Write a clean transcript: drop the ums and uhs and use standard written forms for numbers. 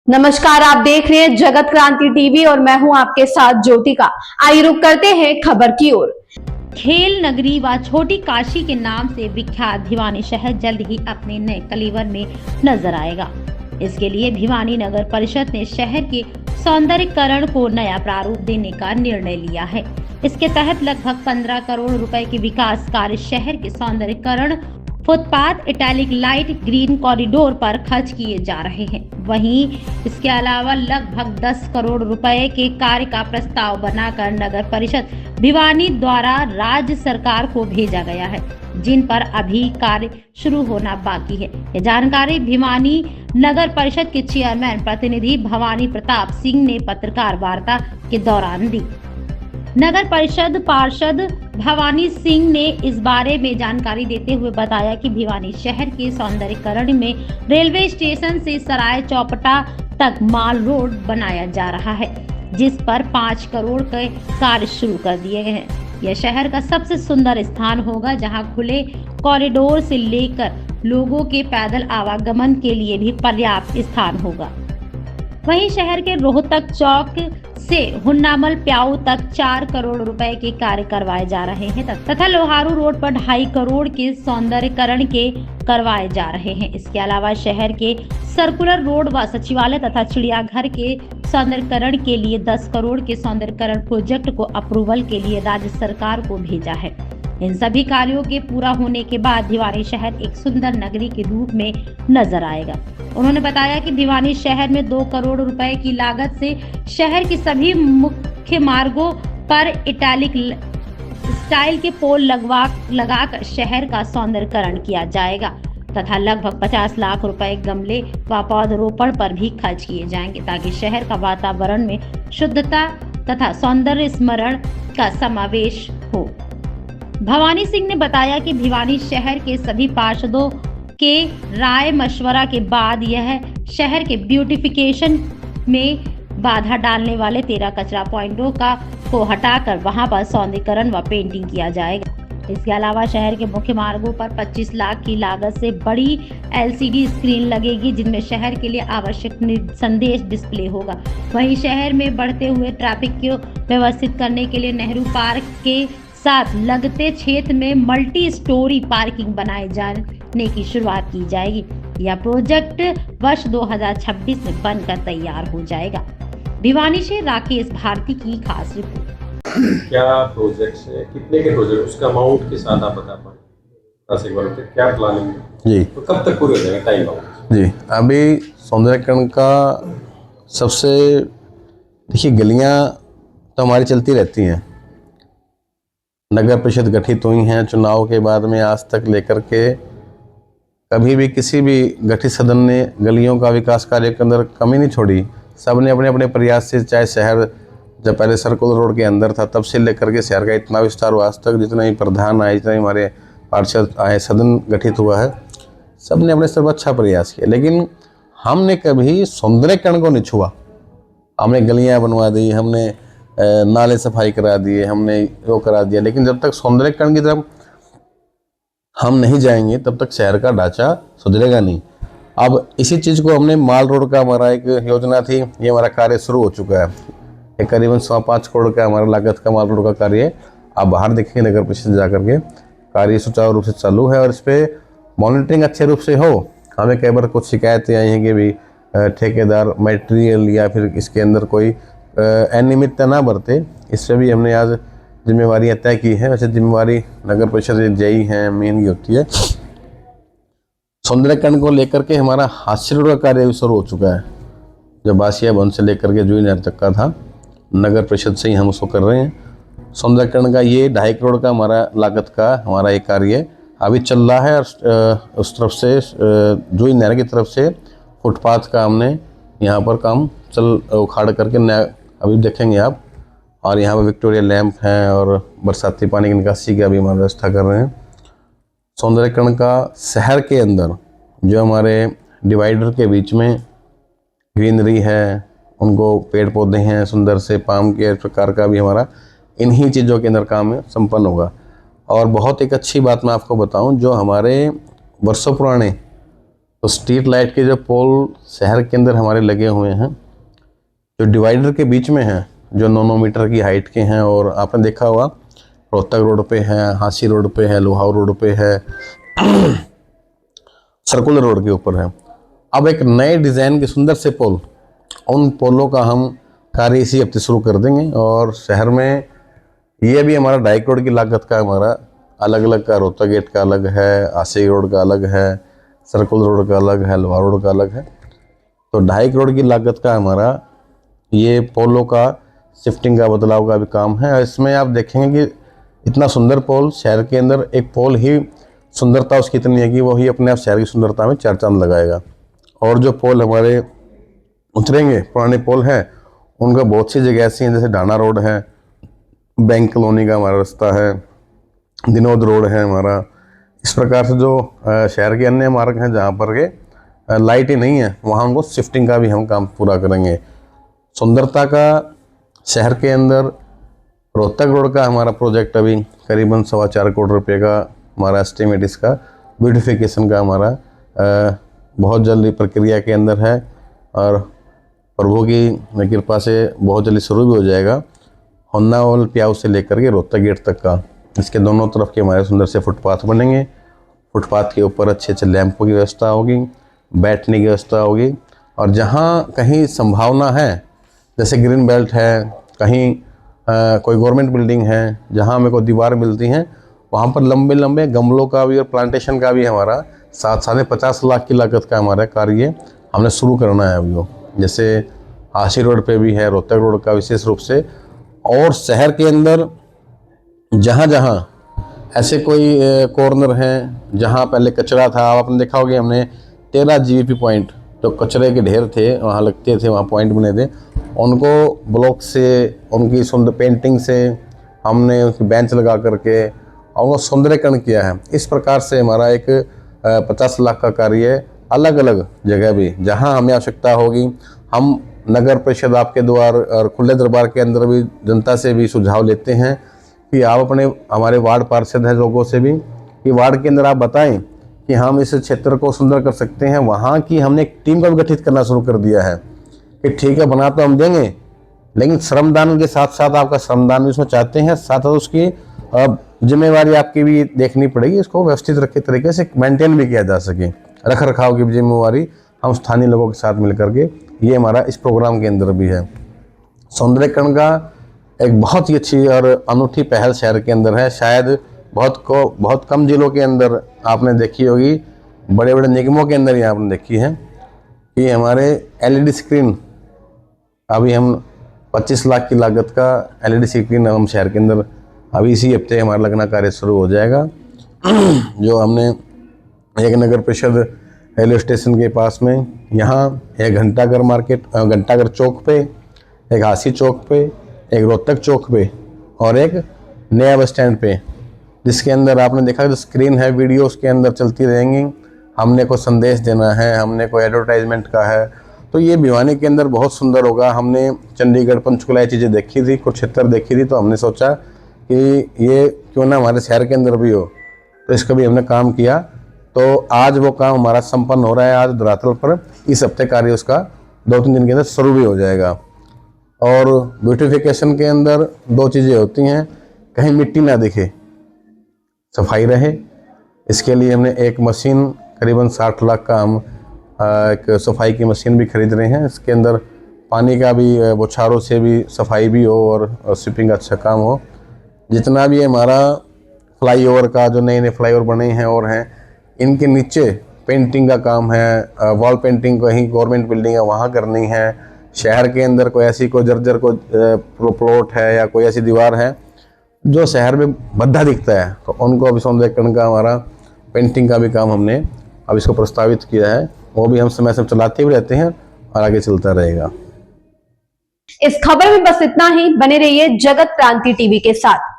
नमस्कार, आप देख रहे हैं जगत क्रांति टीवी और मैं हूं आपके साथ ज्योतिका। आइए रुक करते हैं खबर की ओर। खेल नगरी व छोटी काशी के नाम से विख्यात भिवानी शहर जल्द ही अपने नए कलेवर में नजर आएगा। इसके लिए भिवानी नगर परिषद ने शहर के सौंदर्यीकरण को नया प्रारूप देने का निर्णय लिया है। इसके तहत लगभग 15 करोड़ रुपए के विकास कार्य शहर के सौंदर्यीकरण, footpath, italic light, green corridor पर खर्च किए जा रहे हैं। वहीं इसके अलावा लगभग 10 करोड़ रुपए के कार्य का प्रस्ताव बनाकर नगर परिषद भिवानी द्वारा राज्य सरकार को भेजा गया है, जिन पर अभी कार्य शुरू होना बाकी है। यह जानकारी भिवानी नगर परिषद के चेयरमैन प्रतिनिधि भवानी प्रताप सिंह ने पत्रकार वार्ता के दौरान दी। नगर परिषद पार्षद भवानी सिंह ने इस बारे में जानकारी देते हुए बताया कि भिवानी शहर के सौंदर्यीकरण में रेलवे स्टेशन से सराय चौपटा तक माल रोड बनाया जा रहा है, जिस पर 5 करोड़ के कार्य शुरू कर दिए गए हैं। यह शहर का सबसे सुंदर स्थान होगा, जहां खुले कॉरिडोर से लेकर लोगों के पैदल आवागमन के लिए भी पर्याप्त स्थान होगा। वहीं शहर के रोहतक चौक से हुन्नामल प्याऊ तक 4 करोड़ रुपए के कार्य करवाए जा रहे हैं तथा लोहारू रोड पर 2.5 करोड़ के सौंदर्यीकरण के करवाए जा रहे हैं। इसके अलावा शहर के सर्कुलर रोड व सचिवालय तथा चिड़ियाघर के सौंदर्यीकरण के लिए 10 करोड़ के सौंदर्यीकरण प्रोजेक्ट को अप्रूवल के लिए राज्य सरकार को भेजा है। इन सभी कार्यों के पूरा होने के बाद भिवानी शहर एक सुंदर नगरी के रूप में नजर आएगा। उन्होंने बताया कि भिवानी शहर में 2 करोड़ रुपए की लागत से शहर के सभी मुख्य मार्गों पर इटैलिक स्टाइल के पोल लगाकर शहर का सौंदर्यीकरण किया जाएगा तथा लगभग 50 लाख रुपए गमले व पौधरोपण पर भी खर्च किए जाएंगे, ताकि शहर का वातावरण में शुद्धता तथा सौंदर्य स्मरण का समावेश हो। भवानी सिंह ने बताया कि भिवानी शहर के सभी पार्षदों के राय मशवरा के बाद यह शहर के ब्यूटिफिकेशन में बाधा डालने वाले 13 कचरा पॉइंटों को हटाकर वहां पर सौंदर्यीकरण व पेंटिंग किया जाएगा। इसके अलावा शहर के मुख्य मार्गों पर 25 लाख की लागत से बड़ी LCD स्क्रीन लगेगी, जिनमें शहर के लिए आवश्यक संदेश डिस्प्ले होगा। वहीं शहर में बढ़ते हुए ट्रैफिक को व्यवस्थित करने के लिए नेहरू पार्क के साथ लगते क्षेत्र में मल्टी स्टोरी पार्किंग बनाए जाने की शुरुआत की जाएगी। यह प्रोजेक्ट वर्ष 2026 में बनकर तैयार हो जाएगा। भिवानी से राकेश भारती की खास रिपोर्ट। क्या प्रोजेक्ट्स है, कितने के प्रोजेक्ट, उसका अमाउंट के साथ आप बता पाए, क्या प्लानिंग जी, तो कब तक पूरे हो जाएगा टाइम बाउंड? जी अभी सौंदर्यीकरण का सबसे, देखिए गलियां तो हमारी चलती रहती हैं। नगर परिषद गठित हुई हैं, चुनाव के बाद में आज तक लेकर के कभी भी किसी भी गठित सदन ने गलियों का विकास कार्य के अंदर कमी नहीं छोड़ी। सब ने अपने अपने प्रयास से, चाहे शहर जब पहले सर्कुलर रोड के अंदर था तब से लेकर के शहर का इतना विस्तार हुआ, आज तक जितना ही प्रधान आए, जितना ही हमारे पार्षद आए, सदन गठित हुआ है, सब ने अपने स्तर पर अच्छा प्रयास किया। लेकिन हमने कभी सौंदर्यीकरण को नहीं छुआ। हमने गलियाँ बनवा दी, हमने नाले सफाई करा दिए, हमने वो करा दिया, लेकिन जब तक सौंदर्यीकरण की तरफ हम नहीं जाएंगे तब तक शहर का ढांचा सुधरेगा नहीं। अब इसी चीज़ को हमने माल रोड का, हमारा एक योजना थी, ये हमारा कार्य शुरू हो चुका है। एक करीबन 5 करोड़ का हमारा लागत का माल रोड का कार्य आप बाहर देखेंगे नगर परिषद जाकर के, कार्य सुचारू रूप से चालू है और इस पर मॉनिटरिंग अच्छे रूप से हो। हमें कई बार कुछ शिकायतें आई हैं कि भी ठेकेदार मटेरियल या फिर इसके अंदर कोई अनियमितता ना बरते, इससे भी हमने आज जिम्मेवारियाँ तय की है। वैसे जिम्मेवारी नगर परिषद जेई हैं, मेन की होती है। सौंदर्यीकरण को लेकर के हमारा हास्य रोड का कार्य भी शुरू हो चुका है। जो बासिया भवन से लेकर के जूही नहर तक का था, नगर परिषद से ही हम उसको कर रहे हैं। सौंदर्यीकरण का ये 2.5 करोड़ का हमारा लागत का हमारा ये कार्य अभी चल रहा है और उस तरफ से जूही नहर की तरफ से फुटपाथ का हमने यहाँ पर काम उखाड़ करके नया अभी देखेंगे आप। और यहाँ पर विक्टोरिया लैंप हैं और बरसाती पानी की निकासी की अभी हम व्यवस्था कर रहे हैं। सौंदर्यीकरण का शहर के अंदर जो हमारे डिवाइडर के बीच में ग्रीनरी है, उनको पेड़ पौधे हैं सुंदर से, पाम के प्रकार का भी हमारा इन्हीं चीज़ों के अंदर काम संपन्न होगा। और बहुत एक अच्छी बात मैं आपको बताऊं, जो हमारे वर्षों पुराने तो स्ट्रीट लाइट के जो पोल शहर के अंदर हमारे लगे हुए हैं, जो डिवाइडर के बीच में हैं, जो 9 मीटर की हाइट के हैं, और आपने देखा होगा रोहतक रोड पे है, हांसी रोड पे है, लोहाव रोड पे है, सर्कुलर रोड के ऊपर है। अब एक नए डिज़ाइन के सुंदर से पोल, उन पोलों का हम कार्य इसी हफ्ते शुरू कर देंगे। और शहर में ये भी हमारा 2.5 करोड़ की लागत का हमारा अलग अलग का, रोहतक गेट का अलग है, आसी रोड का अलग है, सर्कुलर रोड का अलग है, लोहार रोड का अलग है। तो 2.5 करोड़ की लागत का हमारा ये पोलों का शिफ्टिंग का, बदलाव का भी काम है। इसमें आप देखेंगे कि इतना सुंदर पोल शहर के अंदर, एक पोल ही सुंदरता उसकी इतनी है कि वो ही अपने आप शहर की सुंदरता में 4 चांद लगाएगा। और जो पोल हमारे उतरेंगे, पुराने पोल हैं, उनका बहुत सी जगह ऐसी हैं, जैसे डाना रोड है, बैंक कॉलोनी का हमारा रास्ता है, दिनोद रोड है हमारा। इस प्रकार से जो शहर के अन्य मार्ग हैं जहाँ पर के लाइट ही नहीं है, वहाँ उनको शिफ्टिंग का भी हम काम पूरा करेंगे। सुंदरता का शहर के अंदर रोहतक रोड का हमारा प्रोजेक्ट अभी करीबन 4.25 करोड़ रुपए का हमारा एस्टिमेट, इसका ब्यूटिफिकेशन का हमारा बहुत जल्दी प्रक्रिया के अंदर है, और प्रभु की कृपा से बहुत जल्दी शुरू भी हो जाएगा। होन्नावल प्याऊ से लेकर के रोहतक गेट तक का, इसके दोनों तरफ के हमारे सुंदर से फुटपाथ बनेंगे। फुटपाथ के ऊपर अच्छे अच्छे लैंपों की व्यवस्था होगी, बैठने की व्यवस्था होगी, और जहाँ कहीं संभावना है, जैसे ग्रीन बेल्ट है, कहीं कोई गवर्नमेंट बिल्डिंग है जहाँ हमें कोई दीवार मिलती हैं, वहाँ पर लंबे लंबे गमलों का भी और प्लांटेशन का भी हमारा 50 लाख की लागत का हमारा कार्य हमने शुरू करना है अभी। वो जैसे आशी रोड पे भी है, रोहतक रोड का विशेष रूप से। और शहर के अंदर जहाँ जहाँ ऐसे कोई कॉर्नर हैं जहाँ पहले कचरा था, आपने देखा होगा हमने 13 GVP पॉइंट, जो कचरे के ढेर थे वहाँ लगते थे, वहाँ पॉइंट बने थे, उनको ब्लॉक से, उनकी सुंदर पेंटिंग से हमने उसकी बेंच लगा करके उनको सौंदर्यकरण किया है। इस प्रकार से हमारा एक 50 लाख का कार्य अलग अलग जगह भी जहां हमें आवश्यकता होगी, हम नगर परिषद आपके द्वार और खुले दरबार के अंदर भी जनता से भी सुझाव लेते हैं कि आप अपने, हमारे वार्ड पार्षद हैं लोगों से भी, कि वार्ड के अंदर आप बताएं कि हम इस क्षेत्र को सुंदर कर सकते हैं। वहाँ की हमने एक टीम का भी गठित करना शुरू कर दिया है कि ठीक है, बना तो हम देंगे, लेकिन श्रमदान के साथ साथ आपका श्रमदान भी उसमें चाहते हैं, साथ साथ उसकी जिम्मेवारी आपकी भी देखनी पड़ेगी, इसको व्यवस्थित रखे तरीके से मेंटेन भी किया जा सके। रख रखाव की जिम्मेवारी हम स्थानीय लोगों के साथ मिलकर के, ये हमारा इस प्रोग्राम के अंदर भी है। सौंदर्यकरण का एक बहुत ही अच्छी और अनूठी पहल शहर के अंदर है। शायद बहुत कम जिलों के अंदर आपने देखी होगी, बड़े बड़े निगमों के अंदर ही आपने देखी है कि हमारे LED स्क्रीन, अभी हम 25 लाख की लागत का LED स्क्रीन हम शहर के अंदर अभी इसी हफ्ते हमारा लगना कार्य शुरू हो जाएगा। जो हमने एक नगर परिषद रेलवे स्टेशन के पास में, यहाँ एक घंटाघर मार्केट, घंटाघर चौक पे, एक हांसी चौक पे, एक रोहतक चौक पे, और एक नया बस स्टैंड पे, जिसके अंदर आपने देखा जो स्क्रीन है, वीडियो उसके अंदर चलती रहेंगी। हमने कोई संदेश देना है, हमने कोई एडवर्टाइजमेंट का है, तो ये भिवानी के अंदर बहुत सुंदर होगा। हमने चंडीगढ़, पंचकुला ये चीज़ें देखी थी, कुरुक्षेत्र देखी थी, तो हमने सोचा कि ये क्यों ना हमारे शहर के अंदर भी हो, तो इसका भी हमने काम किया। तो आज वो काम हमारा संपन्न हो रहा है, आज धरातल पर। इस हफ्ते कार्य उसका 2-3 दिन के अंदर शुरू भी हो जाएगा। और ब्यूटिफिकेशन के अंदर 2 चीज़ें होती हैं, कहीं मिट्टी ना दिखे, सफाई रहे। इसके लिए हमने एक मशीन करीबन 60 लाख का हम एक सफाई की मशीन भी खरीद रहे हैं। इसके अंदर पानी का भी, बौछारों से भी सफाई भी हो और स्वीपिंग का अच्छा काम हो। जितना भी हमारा फ्लाईओवर का, जो नए नए फ्लाईओवर बने हैं और हैं, इनके नीचे पेंटिंग का काम है। वॉल पेंटिंग कहीं गवर्नमेंट बिल्डिंग है वहाँ करनी है। शहर के अंदर कोई ऐसी कोई जर्जर को प्लॉट है या कोई ऐसी दीवार है जो शहर में भद्दा दिखता है, तो उनको अभी सौंदर्यकरण का, हमारा पेंटिंग का भी काम हमने अब इसको प्रस्तावित किया है। वो भी हम समय से चलाते भी रहते हैं और आगे चलता रहेगा। इस खबर में बस इतना ही। बने रहिए जगत क्रांति टीवी के साथ।